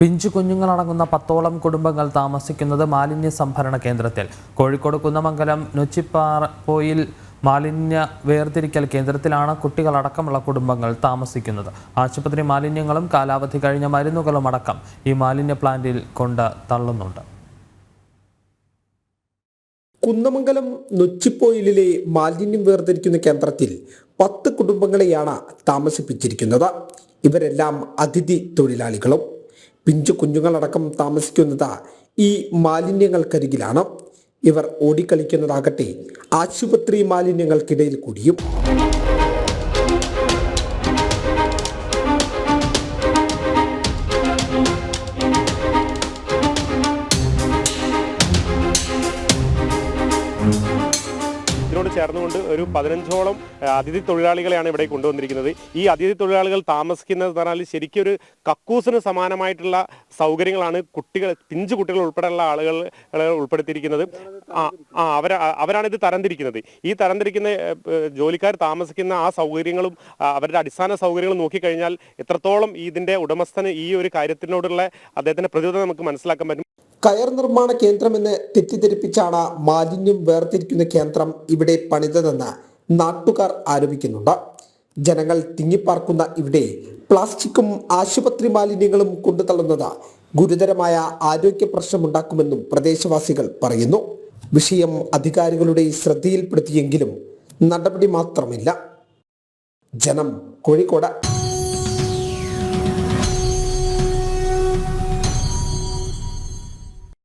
പിഞ്ചു കുഞ്ഞുങ്ങളടങ്ങുന്ന 10ഓളം കുടുംബങ്ങൾ താമസിക്കുന്നത് മാലിന്യ സംഭരണ കേന്ദ്രത്തിൽ. കോഴിക്കോട് കുന്നമംഗലം നൊച്ചിപ്പാറയിൽ മാലിന്യ വേർതിരിക്കൽ കേന്ദ്രത്തിലാണ് കുട്ടികളടക്കമുള്ള കുടുംബങ്ങൾ താമസിക്കുന്നത്. ആശുപത്രി മാലിന്യങ്ങളും കാലാവധി കഴിഞ്ഞ മരുന്നുകളും അടക്കം ഈ മാലിന്യ പ്ലാന്റിൽ കൊണ്ട് തള്ളുന്നുണ്ട്. കുന്നമംഗലം നൊച്ചിപ്പോയിലിലെ മാലിന്യം വേർതിരിക്കുന്ന കേന്ദ്രത്തിൽ 10 കുടുംബങ്ങളെയാണ് താമസിപ്പിച്ചിരിക്കുന്നത്. ഇവരെല്ലാം അതിഥി തൊഴിലാളികളും. പിഞ്ചു കുഞ്ഞുങ്ങളടക്കം താമസിക്കുന്നത് ഈ മാലിന്യങ്ങൾക്കരികിലാണ്. ഇവർ ഓടിക്കളിക്കുന്നതാകട്ടെ ആശുപത്രി മാലിന്യങ്ങൾക്കിടയിൽ കൂടിയും. ഇതിനോട് ചേർന്നുകൊണ്ട് ഒരു 15ഓളം അതിഥി തൊഴിലാളികളെയാണ് ഇവിടെ കൊണ്ടുവന്നിരിക്കുന്നത്. ഈ അതിഥി തൊഴിലാളികൾ താമസിക്കുന്നത് പറഞ്ഞാൽ ശരിക്കും ഒരു കക്കൂസിന് സമാനമായിട്ടുള്ള സൗകര്യങ്ങളാണ് പിഞ്ചു കുട്ടികൾ ഉൾപ്പെടെയുള്ള ആളുകളെ ഉൾപ്പെടുത്തിയിരിക്കുന്നത്. അവരാണ് ഇത് തരംതിരിക്കുന്നത്. ഈ തരംതിരിക്കുന്ന ജോലിക്കാർ താമസിക്കുന്ന ആ സൗകര്യങ്ങളും അവരുടെ അടിസ്ഥാന സൗകര്യങ്ങളും നോക്കിക്കഴിഞ്ഞാൽ എത്രത്തോളം ഇതിന്റെ ഉടമസ്ഥന് ഈ ഒരു കാര്യത്തിനോടുള്ള അദ്ദേഹത്തിന്റെ പ്രതിബദ്ധത നമുക്ക് മനസ്സിലാക്കാൻ പറ്റും. കയർ നിർമ്മാണ കേന്ദ്രമെന്ന് തെറ്റിദ്ധരിപ്പിച്ചാണ് മാലിന്യം വേർതിരിക്കുന്ന കേന്ദ്രം ഇവിടെ പണിതതെന്ന് നാട്ടുകാർ ആരോപിക്കുന്നുണ്ട്. ജനങ്ങൾ തിങ്ങിപ്പാർക്കുന്ന ഇവിടെ പ്ലാസ്റ്റിക്കും ആശുപത്രി മാലിന്യങ്ങളും കൊണ്ടുതള്ളുന്നത് ഗുരുതരമായ ആരോഗ്യ പ്രശ്നമുണ്ടാക്കുമെന്നും പ്രദേശവാസികൾ പറയുന്നു. വിഷയം അധികാരികളുടെ ശ്രദ്ധയിൽപ്പെടുത്തിയെങ്കിലും നടപടി മാത്രമില്ല. ജനം, കോഴിക്കോട്.